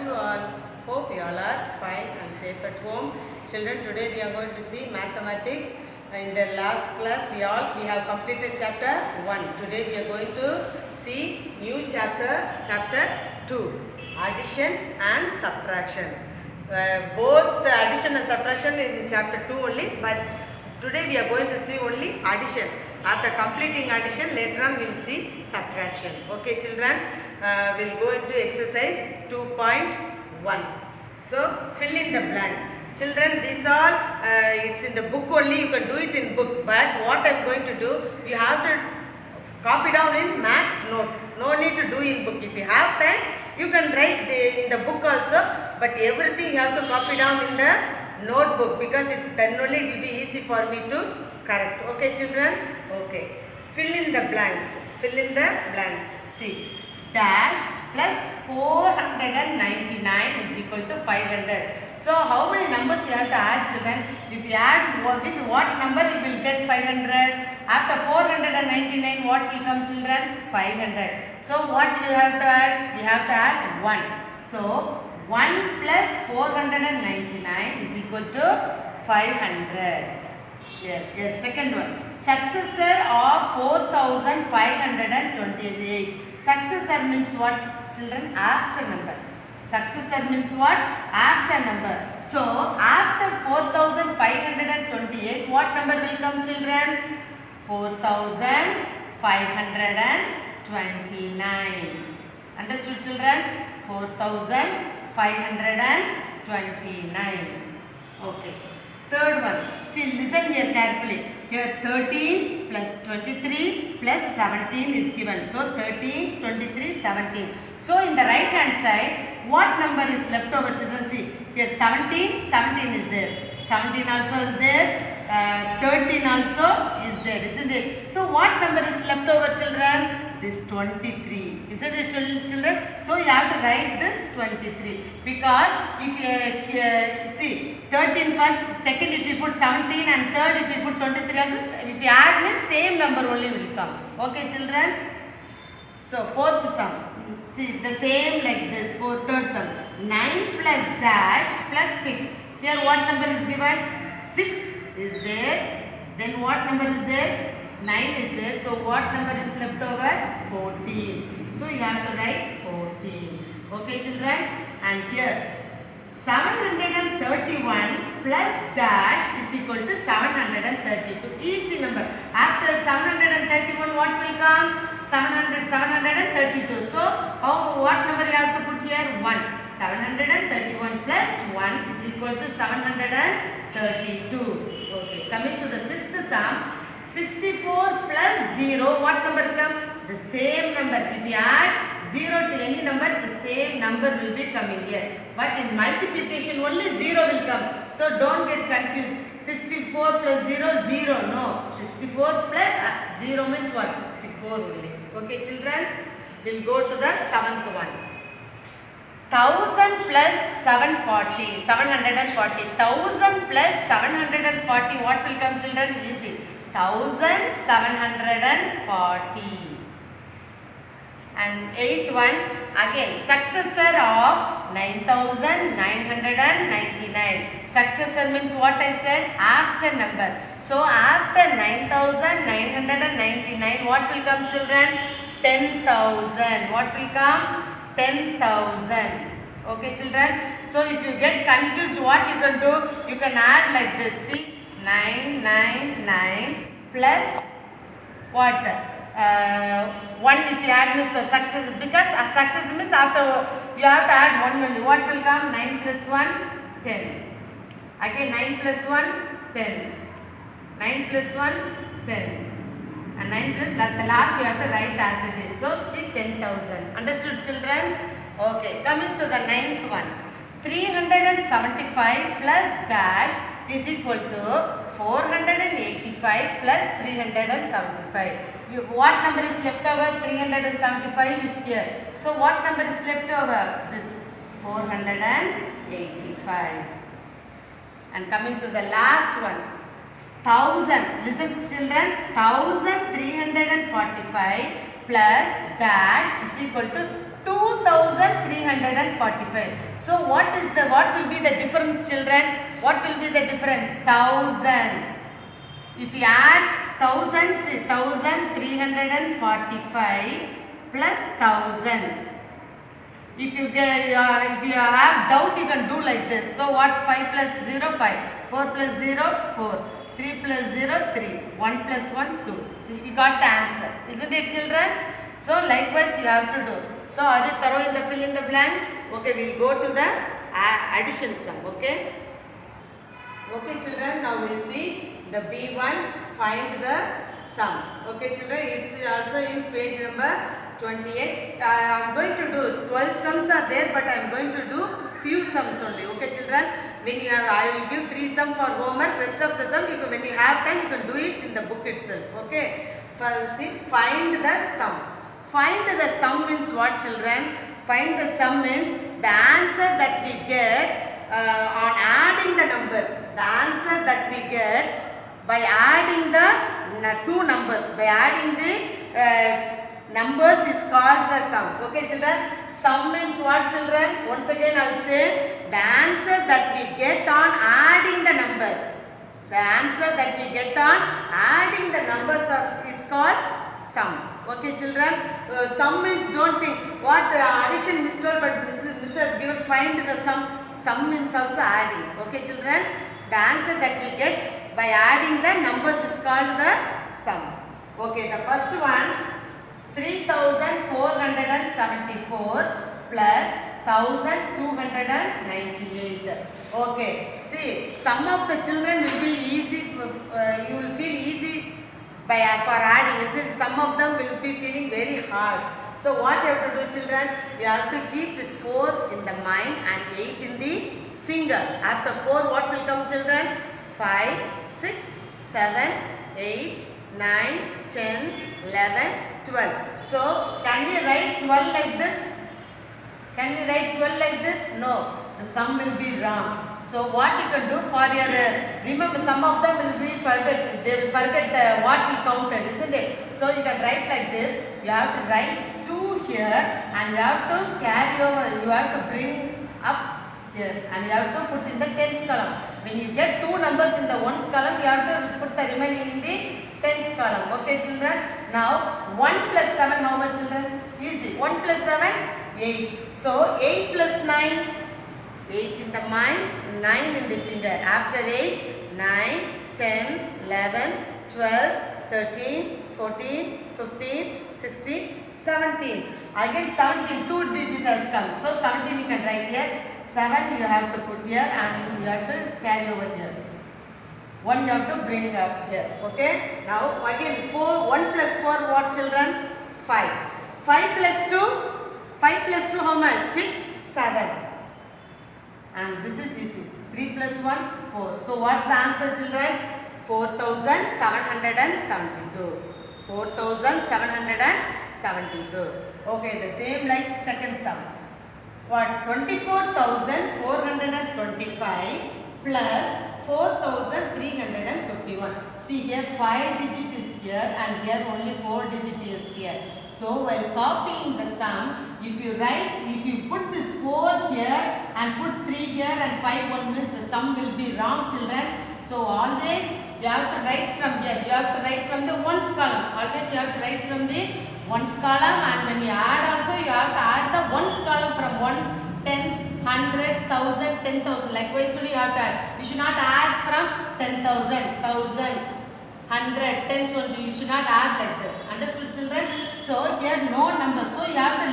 you all? Hope you all are fine and safe at home. Children, today we are going to see mathematics. In the last class we have completed chapter 1. Today we are going to see new chapter 2, addition and subtraction. Both the addition and subtraction in chapter 2 only, but today we are going to see only addition. After completing addition, later on we will see subtraction. Okay children, we'll go into exercise 2.1. So fill in the blanks. Children, these all it's in the book only. You can do it in book, but what I'm going to do, you have to copy down in max note. No need to do in book. If you have time, you can write in the book also, but everything you have to copy down in the notebook, because then only it will be easy for me to correct. Okay children? Okay. Fill in the blanks. Fill in the blanks. See. Dash plus 499 is equal to 500. So how many numbers you have to add, children? If you add with what number you will get 500? After 499 what will come, children? 500. So what you have to add? You have to add 1. So 1 plus 499 is equal to 500. Here, yes, second one. Successor of 4528. Successor means what, children? After number. Successor means what? After number. So, after 4528, what number will come, children? 4529. Understood, children? 4529. Okay. Third one. See, listen here carefully. Here 13 plus 23 plus 17 is given. So 13, 23, 17. So in the right hand side, what number is left over, children? See, here 17 is there. 17 also is there. 13 also is there, isn't it? So what number is left over, children? This 23, isn't it, children? So you have to write this 23, because if you see 13 first, second if you put 17, and third if you put 23 also, if you add means same number only will come. Okay children? So fourth sum, see the same like this. Third sum, 9 plus dash plus 6. Here what number is given? 6 is there. Then what number is there? 9 is there. So what number is left over? 14. So you have to write 14. Okay children? And here 731 plus dash is equal to 732. Easy number. After 731 what will come? 732. So what number you have to put here? 1. 731 plus 1 is equal to 732. Okay. Coming to the sixth sum. 64 plus 0, what number come? The same number. If you add 0 to any number, the same number will be coming here. But in multiplication only 0 will come. So don't get confused. 64 plus 0, 0. No. 64 plus 0 means what? 64 only. Okay children? We'll go to the seventh one. 1000 plus 740. 740. 1000 plus 740. What will come, children? Easy. 1740. And eighth one, again successor of 9999. Successor means what I said? After number. So after 9999, what will come, children? 10,000. What will come? 10,000. Okay children? So if you get confused, what you can do? You can add like this. See? 999 plus what? 1 if you add means success, because success means after you have to add 1 only. What will come? 9 plus 1, 10. Again 9 plus 1, 10. 9 plus 1, 10. And 9 plus the last you have to write as it is. So see 10,000. Understood children? Okay. Coming to the ninth one. 375 plus dash is equal to 485 plus 375. What number is left over? 375 is here. So what number is left over? This 485. And coming to the last one. 1000. Listen children. 1345 plus dash is equal to 2345. So what will be the difference, children? What will be the difference? 1000. If you add 1345 plus 1000. If you have doubt, you can do like this. So what? 5 plus 0, 5. 4 plus 0, 4. 3 plus 0, 3. 1 plus 1, 2. See, you got the answer. Isn't it, children? So likewise you have to do. So are you thorough in the fill in the blanks? Okay, we will go to the addition sum. Okay. Okay, children. Now we will see the B1. Find the sum. Okay, children. It's also in page number 28. I am going to do 12 sums are there, but I am going to do few sums only. Okay, children. When you have, I will give 3 sum for homework. Rest of the sum, when you have time, you can do it in the book itself. Okay. First, see, find the sum. Find the sum means what, children? Find the sum means the answer that we get on adding the numbers. The answer that we get by adding the two numbers. By adding the numbers is called the sum. Okay, children? Sum means what, children? Once again I will say the answer that we get on adding the numbers. The answer that we get on adding the numbers is called sum. Okay, children? Sum means don't think what addition Miss told, but Miss has given find the sum. Sum means also adding. Okay, children? The answer that we get by adding the numbers is called the sum. Okay, the first one, 3474 plus 1298. Okay, see, some of the children will be easy, you will feel easy for adding. Some of them will be feeling very hard. So what you have to do, children? You have to keep this 4 in the mind and 8 in the finger. After 4, what will come, children? 5, 6, 7, 8, 9, 10, 11, 12. So can we write 12 like this? Can we write 12 like this? No, the sum will be wrong. So what you can do for your, remember some of them will be forget, they will forget what we counted, isn't it? So you can write like this. You have to write 2 here and you have to carry over, you have to bring up here and you have to put in the tens column. When you get 2 numbers in the ones column, you have to put the remaining in the tens column. Okay, children? Now 1 plus 7, how much, children? Easy. 1 plus 7, 8. So 8 plus 9, 8 in the mind, 9 in the finger. After 8, 9, 10, 11, 12, 13, 14, 15, 16, 17. Again 17, 2 digit has come. So 17 you can write here. 7 you have to put here and you have to carry over here. 1 you have to bring up here. Okay. Now again 1 plus 4 what, children? 5. 5 plus 2. 5 plus 2 how much? 6, 7. And this is easy. 3 plus 1, 4. So what's the answer, children? 4772. 4772. Okay, the same like second sum. What? 24,425 plus 4,351. See here 5 digit is here and here only 4 digit is here. So while copying the sum, if you put this 4 here and put 3 here and 5 1 means the sum will be wrong, children. So always you have to write from here. You have to write from the ones column. Always you have to write from the ones column, and when you add also you have to add the ones column from ones, tens, 100, 1000, 10,000. Likewise only you have to add. You should not add from 10,000, 1,000, 100, tens only. You should not add like this. Understood, children? So here no number. So you have to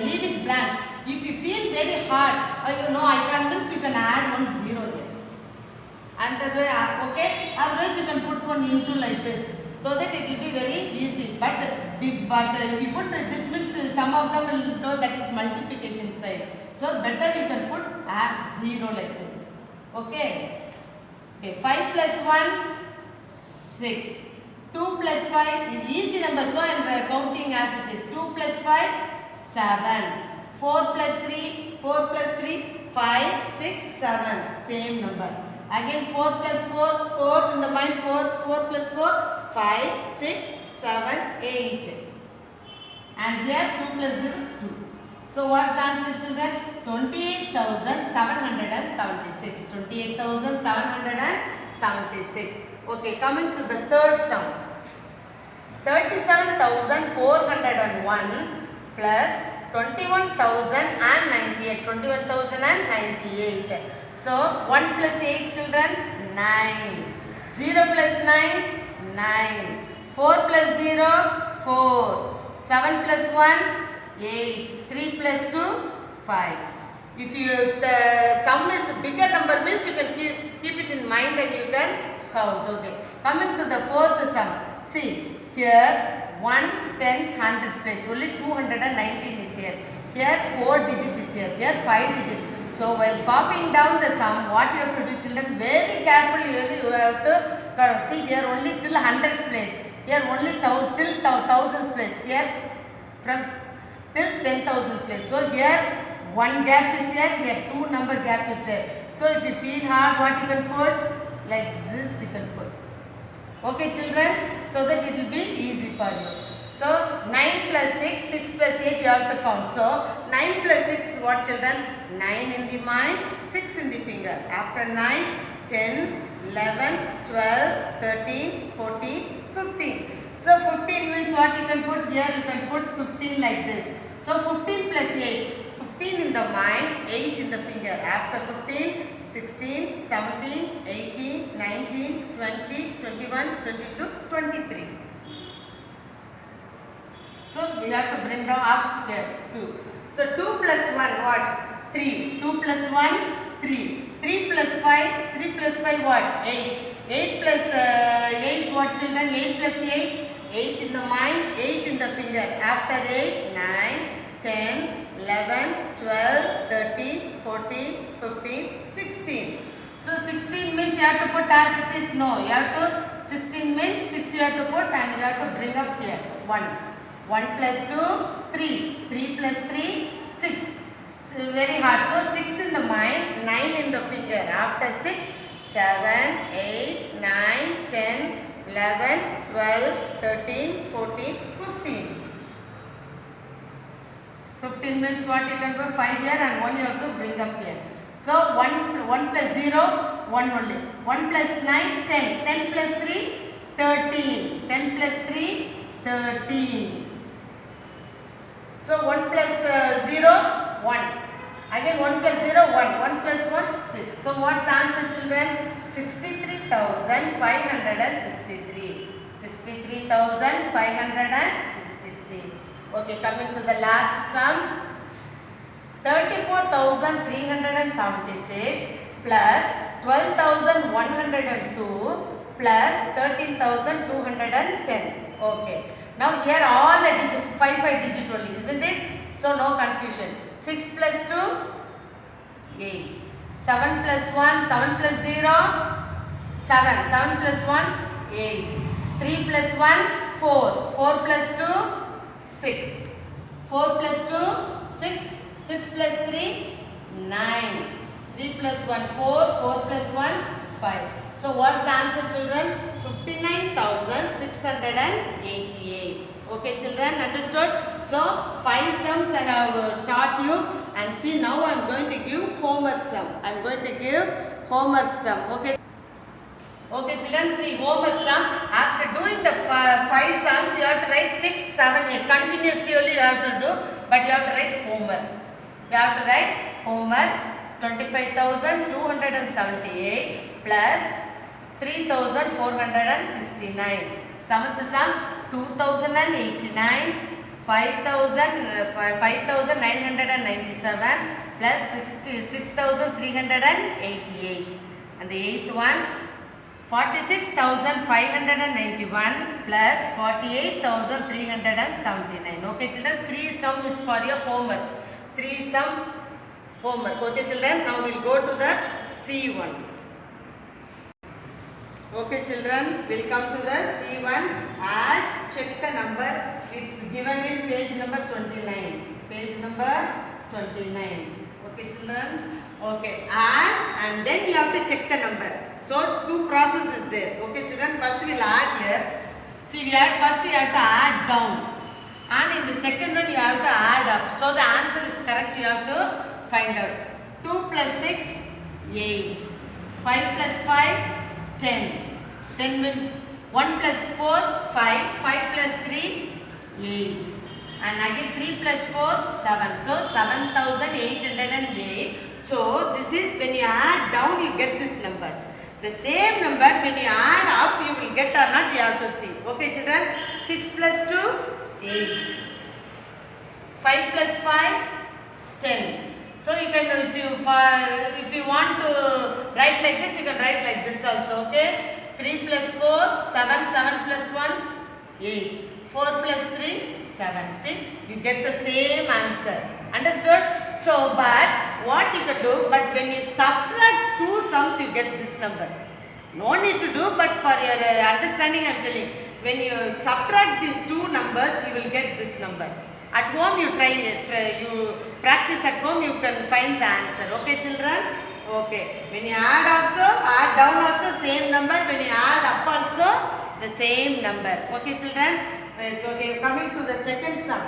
leave it blank. If you feel very hard, or you know I can't, you can add 1 0 here. And the way, okay, otherwise you can put 1 into like this, so that it will be very easy. But if you put this means some of them will know that is multiplication side. So better you can put 0 like this. Okay. Okay. 5 plus 1, 6. 2 plus 5, easy number. So I am counting as it is. 2 plus 5, 7. 4 plus 3, 4 plus 3, 5, 6, 7. Same number. Again 4 plus 4, 4 in the mind 4, 4 plus 4, 5, 6, 7, 8. And here 2 plus 0, 2. So what's the answer, children? 28,776. 28,776. Okay, coming to the third sum. 37,401 plus 21,098. 21,098. So 1 plus 8, children? 9. 0 plus 9? 9. 4 plus 0? 4. 7 plus 1? 8. 3 plus 2? 5. If the sum is bigger number means you can keep it in mind and you can count. Okay. Coming to the fourth sum. See, here ones, tens, hundreds place. Only 219 is here. Here 4 digit is here. Here 5 digit. So while copying down the sum, what you have to do, children? Very carefully you have to see here only till hundreds place. Here only till thousands place. Here from till 10,000 place. So here one gap is here, here 2 number gap is there. So if you feel hard, what you can put? Like this you can put. Okay, children, so that it will be easy for you. So 9 plus 6, 6 plus 8 you have to count. So 9 plus 6 what, children? 9 in the mind, 6 in the finger. After 9, 10, 11, 12, 13, 14, 15. So 15 means what you can put here? You can put 15 like this. So 15 plus 8. 15 in the mind, 8 in the finger. After 15, 16, 17, 18, 19, 20, 21, 22, 23. So we have to bring down up here 2. So 2 plus 1 what? 3. 2 plus 1, 3. 3 plus 5, 3 plus 5 what? 8. 8 plus 8 what, children? 8 plus 8. 8 in the mind, 8 in the finger. After 8, 9, 10, 11, 12, 13, 14, 15, 16. So 16 means you have to put as it is? No. You have to, 16 means 6 you have to put and you have to bring up here. 1. 1 plus 2, 3. 3 plus 3, 6. So very hard. So 6 in the mind, 9 in the finger. After 6, 7, 8, 9, 10, 11, 12, 13, 14, 15. 15 means what you can put 5 here and 1 you have to bring up here. So 1 plus 0, 1 only. 1 plus 9, 10. 10 plus 3, 13. 10 plus 3, 13. So 1 plus 0, 1. Again 1 plus 0, 1. 1 plus 1, 6. So what's the answer, children? 63,563. 63,563. Okay, coming to the last sum. 34,376 plus 12,102 plus 13,210. Okay. Now here all the digit 5 digit only, isn't it? So no confusion. 6 plus 2, 8. 7 plus 1, 7 plus 0, 7. 7 plus 1, 8. 3 plus 1, 4. 4 plus 2, 6. 4 plus 2, 6. 6 plus 3, 9. 3 plus 1, 4. 4 plus 1, 5. So what's the answer, children? 59,688. Okay, children, understood? So 5 sums I have taught you, and see now I am going to give homework sum. I am going to give homework sum. Okay. Okay, children, see homework sum. After doing the 5 sums, you have to write 6, 7, 8. Continuously only you have to do, but you have to write homework. You have to write homework. 25,278 plus 3,469. Seventh sum 2,089, 5,997 plus 6,388. And the eighth one 46,591 plus 48,379. Okay, children, 3 sum is for your homework. 3 sum homework. Okay, children, now we will go to the C1. Okay, children, we'll come to the C1. Add, check the number. It's given in page number 29. Page number 29. Okay, children. Okay, add and then you have to check the number. So 2 processes there. Okay, children. First we'll add here. See, we add first you have to add down. and in the second one you have to add up. So the answer is correct, you have to find out. 2 plus 6, 8. 5 plus 5, 10. 10 means 1 plus 4, 5. 5 plus 3, 8. And again 3 plus 4, 7. So 7,808. So this is when you add down you get this number. The same number when you add up you will get or not, you have to see. Okay children, 6 plus 2, 8. 5 plus 5, 10. So you can, if you want to write like this, you can write like this also. Okay, 3 plus 4, 7. 7 plus 1, 8. 4 plus 3, 7. See, you get the same answer. Understood? So, but what you can do, but when you subtract two sums, you get this number. No need to do, but for your understanding, I am telling. When you subtract these two numbers, you will get this number. At home, you try you practice at home, you can find the answer. Okay, children? Okay. When you add also, add down also, same number. When you add up also, the same number. Okay, children? Yes, okay, coming to the second sum.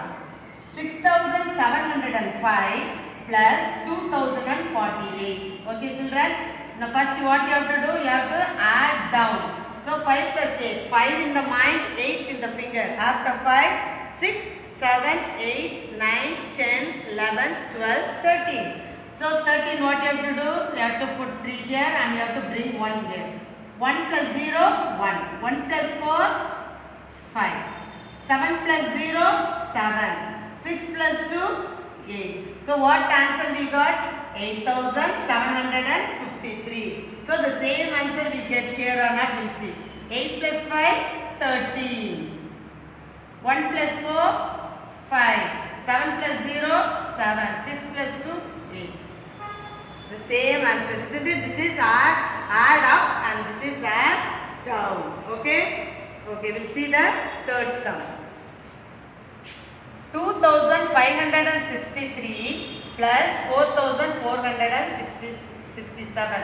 6,705 plus 2,048. Okay, children? Now, first what you have to do? You have to add down. So, 5 plus 8. 5 in the mind, 8 in the finger. After 5, 6, 7, 8, 9, 10, 11, 12, 13. So, 13 what you have to do? You have to put 3 here and you have to bring 1 here. 1 plus 0, 1. 1 plus 4, 5. 7 plus 0, 7. 6 plus 2, 8. So, what answer we got? 8,753. So, the same answer we get here or not, we'll see. 8 plus 5, 13. 1 plus 4, 5. 7 plus 0, 7. 6 plus 2, 8. The same answer, isn't it? This is add up and this is add down. Okay? Okay, we'll see the third sum. 2,563 plus 4,467.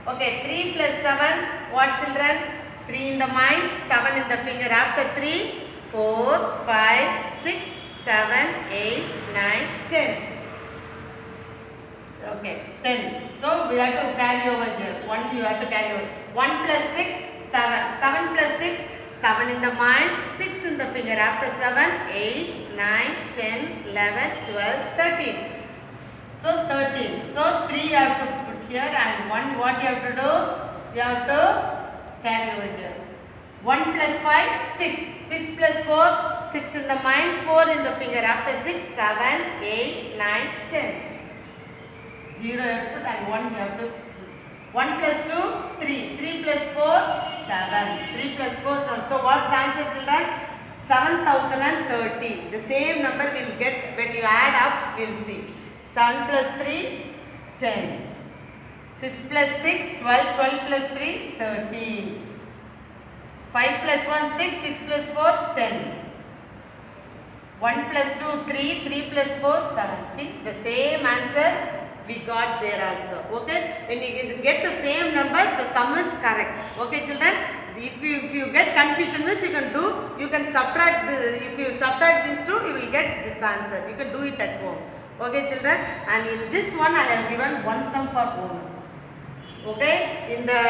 Okay, 3 plus 7, what children? 3 in the mind, 7 in the finger. After 3, 4, 5, 6, 7, 8, 9, 10. Okay, 10. So, we have to carry over here. 1 you have to carry over. 1 plus 6, 7. 7 plus 6, 7 in the mind, 6 in the finger. After 7, 8, 9, 10, 11, 12, 13. So, 13. So, 3 you have to put here and 1 what you have to do? You have to carry over here. 1 plus 5, 6. 6 plus 4, 6 in the mind, 4 in the finger. After 6, 7, 8, 9, 10. 0 you have to put and 1 you have to put. 1 plus 2, 3. 3 plus 4, 7. 3 plus 4, 7. So, what's the answer children? 7,030. The same number we will get when you add up, we will see. 7 plus 3, 10. 6 plus 6, 12. 12 plus 3, 13. 5 plus 1, 6. 6 plus 4, 10. 1 plus 2, 3. 3 plus 4, 7. See, the same answer we got there also. Okay, when you get the same number, the sum is correct. Okay children, if you get confusion means you can subtract if you subtract these two, you will get this answer. You can do it at home. Okay children, and in this one I have given one sum for home. Okay, in the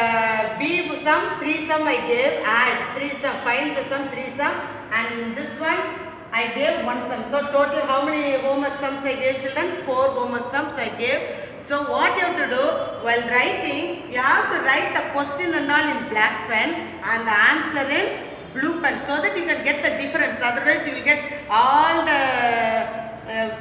B sum 3 sum I gave, add 3 sum, find the sum 3 sum, and in this one I gave 1 sum. So, total how many homework sums I gave children? 4 homework sums I gave. So, what you have to do while writing, you have to write the question and all in black pen and the answer in blue pen so that you can get the difference. Otherwise, you will get all the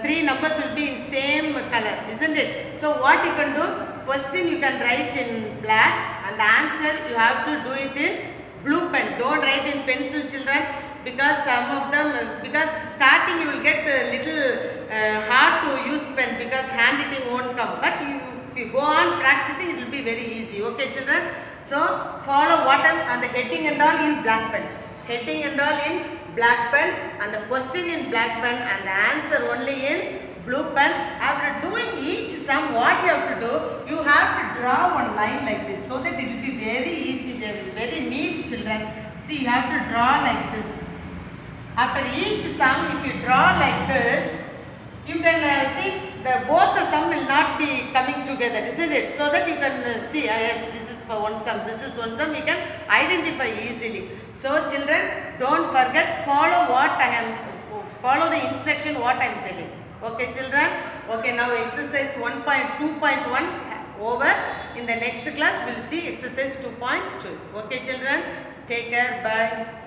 3 numbers will be in same color, isn't it? So, what you can do, question you can write in black and the answer you have to do it in blue pen. Don't write in pencil children. Because some of them, because starting you will get a little hard to use pen because handwriting won't come. But if you go on practicing, it will be very easy. Okay, children. So follow what I'm and the heading and all in black pen. Heading and all in black pen and the question in black pen and the answer only in blue pen. After doing each sum, what you have to do, you have to draw one line like this so that it will be very easy. They will be very neat children. See, you have to draw like this. After each sum, if you draw like this, you can see both the sum will not be coming together, isn't it? So that you can see, yes, this is for one sum, this is one sum, you can identify easily. So children, don't forget, follow the instruction what I am telling. Okay children? Okay, now exercise 2.1 over. In the next class, we'll see exercise 2.2. Okay children? Take care. Bye.